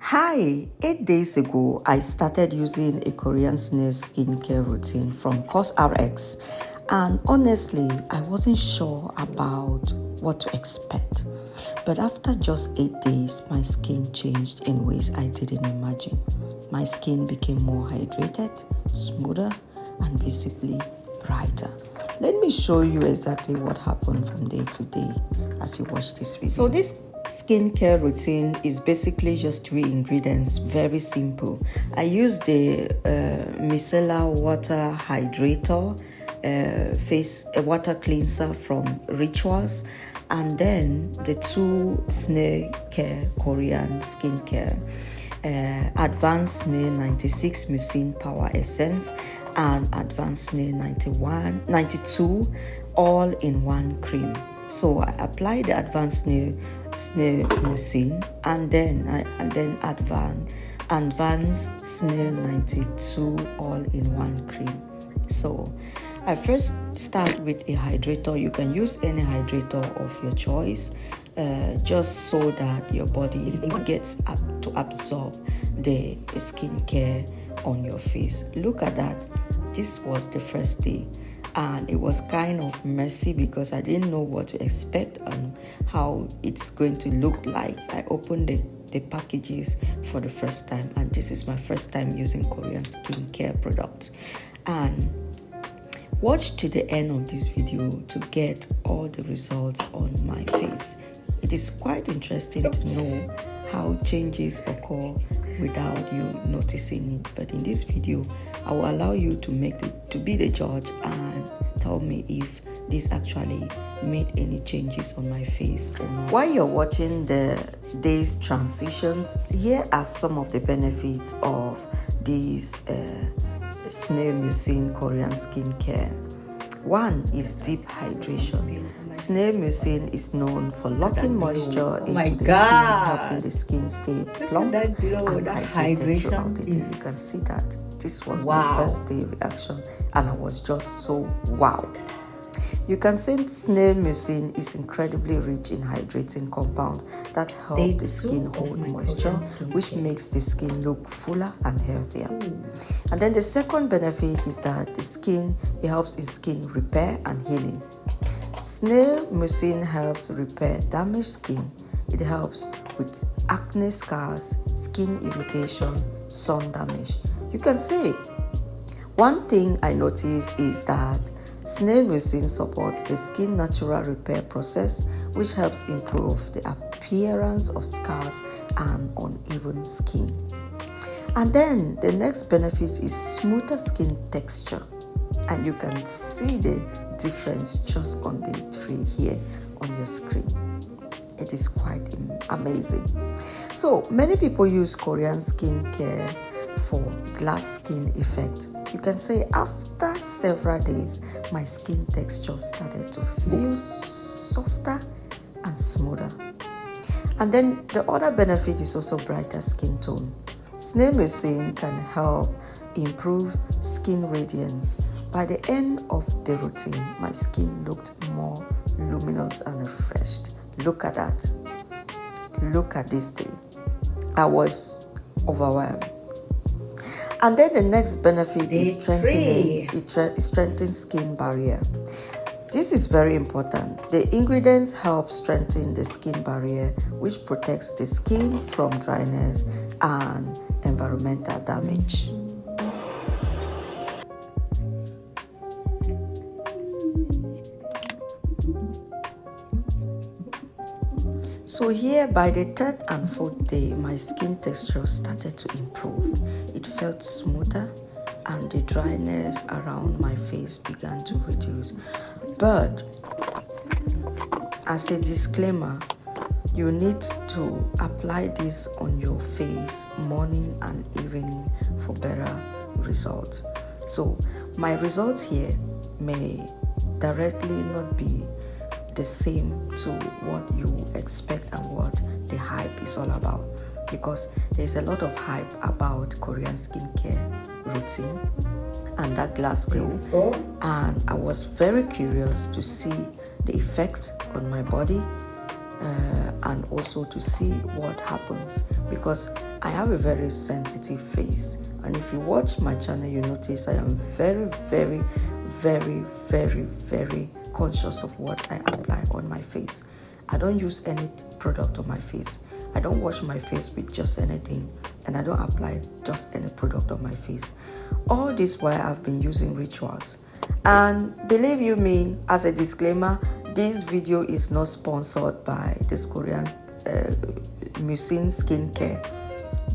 Hi, 8 days ago, I started using a Korean snail skincare routine from COSRX, and honestly, I wasn't sure about what to expect. But after just 8 days, my skin changed in ways I didn't imagine. My skin became more hydrated, smoother, and visibly brighter. Let me show you exactly what happened from day to day as you watch this video. So this skincare routine is basically just 3 ingredients, very simple. I use the micellar water hydrator, face water cleanser from Rituals, and then the 2 snail care Korean skincare, Advanced Snail 96 Mucin Power Essence and Advanced Snail 92 all-in-one cream. So I apply the Advanced Snail Mucin and then Advanced Snail 92 all-in-one cream. So I first start with a hydrator. You can use any hydrator of your choice, just so that your body gets up to absorb the skincare on your face. Look at that. This was the first day, and it was kind of messy because I didn't know what to expect and how it's going to look like. I opened the packages for the first time, and this is my first time using Korean skincare products. And watch to the end of this video to get all the results on my face. It is quite interesting to know how changes occur without you noticing it. But in this video, I will allow you to be the judge and tell me if this actually made any changes on my face or not. While you're watching the day's transitions, here are some of the benefits of this Snail Mucin Korean skincare. 1 is deep hydration. Snail Mucin is known for locking moisture into the skin, helping the skin stay plump and hydrated throughout the day. You can see that this was my first day reaction, and I was just so wow. You can see Snail Mucin is incredibly rich in hydrating compounds that help the skin hold moisture, which makes the skin look fuller and healthier. And then the second benefit is that it helps in skin repair and healing. Snail Mucin helps repair damaged skin. It helps with acne scars, skin irritation, sun damage. You can see one thing I noticed is that Snail Mucin supports the skin natural repair process, which helps improve the appearance of scars and uneven skin. And then the next benefit is smoother skin texture. And you can see the difference just on the tree here on your screen. It is quite amazing. So many people use Korean skincare for glass skin effect. You can say after several days, my skin texture started to feel softer and smoother. And then the other benefit is also brighter skin tone. Snail Mucin can help improve skin radiance. By the end of the routine, my skin looked more luminous and refreshed. Look at that. Look at this day. I was overwhelmed. And then the next benefit is strengthening skin barrier. This is very important. The ingredients help strengthen the skin barrier, which protects the skin from dryness and environmental damage. So here, by the 3rd and 4th day, my skin texture started to improve. It felt smoother and the dryness around my face began to reduce. But as a disclaimer, you need to apply this on your face morning and evening for better results. So my results here may directly not be the same to what you expect and what the hype is all about, because there's a lot of hype about Korean skincare routine and that glass glow, and I was very curious to see the effect on my body and also to see what happens, because I have a very sensitive face, and if you watch my channel you notice I am very conscious of what I apply on my face. I don't use any product on my face. I don't wash my face with just anything, and I don't apply just any product on my face. All this while I've been using rituals. And believe you me, as a disclaimer, this video is not sponsored by this Korean Mucin skincare.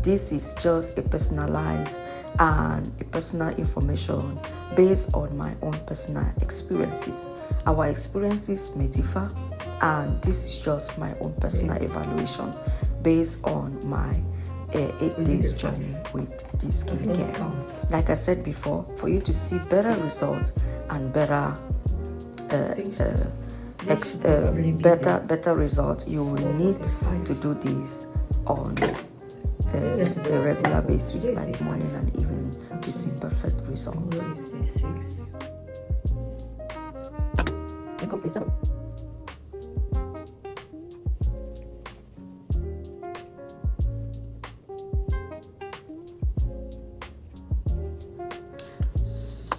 This is just a personalized and a personal information based on my own personal experiences. Our experiences may differ, and this is just my own personal evaluation based on my 8 days journey with this skincare. Like I said before, for you to see better results and better results, you will need to do this on a regular basis, like morning and evening, to see perfect results.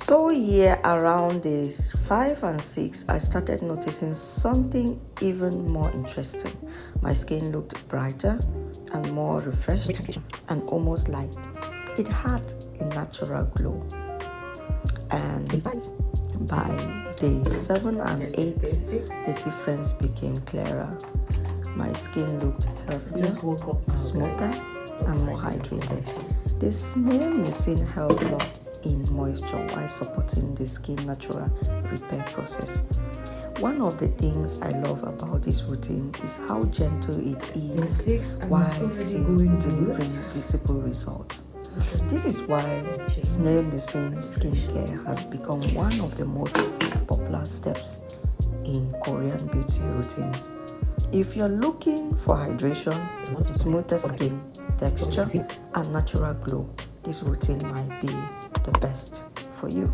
So yeah, around days 5 and 6, I started noticing something even more interesting. My skin looked brighter and more refreshed, and almost like it had a natural glow. And by day 7 and 8, the difference became clearer. My skin looked healthier, smoother, and more hydrated. The snail mucin helped a lot in moisture while supporting the skin natural repair process. One of the things I love about this routine is how gentle it is while still delivering visible results. This is why snail mucin skincare has become one of the most popular steps in Korean beauty routines. If you're looking for hydration, smoother skin texture, and natural glow, this routine might be the best for you.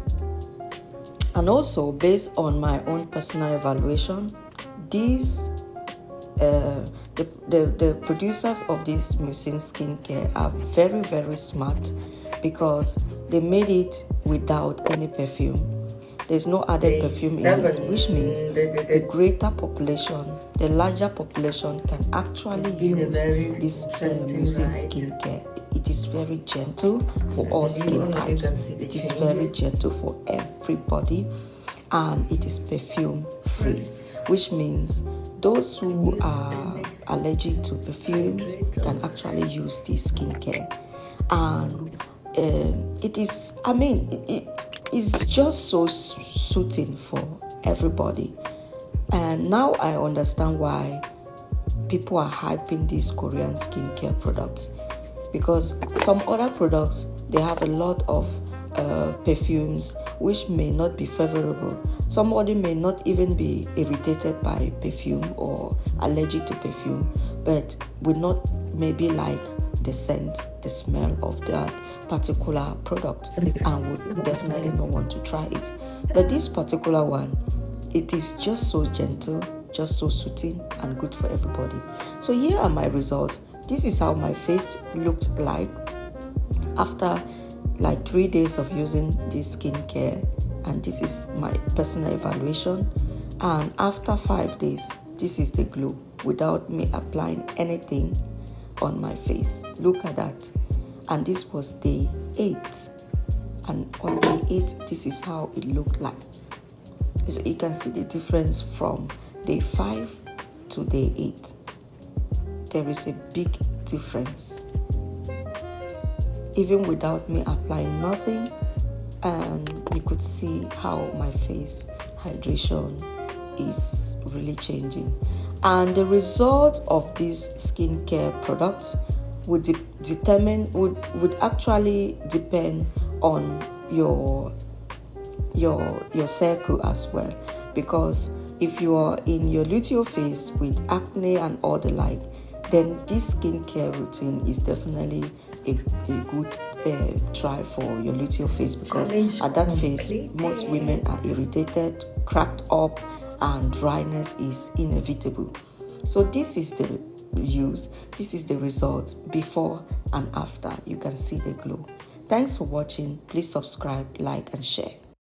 And also, based on my own personal evaluation, these the producers of this Mucin skincare are very smart, because they made it without any perfume. There's no added perfume in it, which means the greater population, the larger population can actually use this Mucin skincare. It is very gentle for all skin types. It is very gentle for everybody, and it is perfume free, which means those who are allergic to perfumes can actually use this skincare. And it is, it's just so suiting for everybody. And now I understand why people are hyping these Korean skincare products, because some other products, they have a lot of perfumes which may not be favorable. Somebody may not even be irritated by perfume or allergic to perfume, but would not maybe like the scent, the smell of that particular product, and would definitely not want to try it. But this particular one, it is just so gentle, just so soothing and good for everybody. So here are my results. This is how my face looked like after like 3 days of using this skincare, and this is my personal evaluation. And after 5 days, this is the glow without me applying anything on my face. Look at that. And this was day 8, and on day 8, this is how it looked like. So you can see the difference from day 5 to day 8. There is a big difference, even without me applying nothing. And you could see how my face hydration is really changing. And the results of these skincare products would actually depend on your circle as well, because if you are in your luteal phase with acne and all the like, then this skincare routine is definitely a good try for your luteal phase, because at that phase most women are irritated, cracked up, and dryness is inevitable. So this is the use, this is the result before and after. You can see the glow. Thanks for watching. Please subscribe, like and share.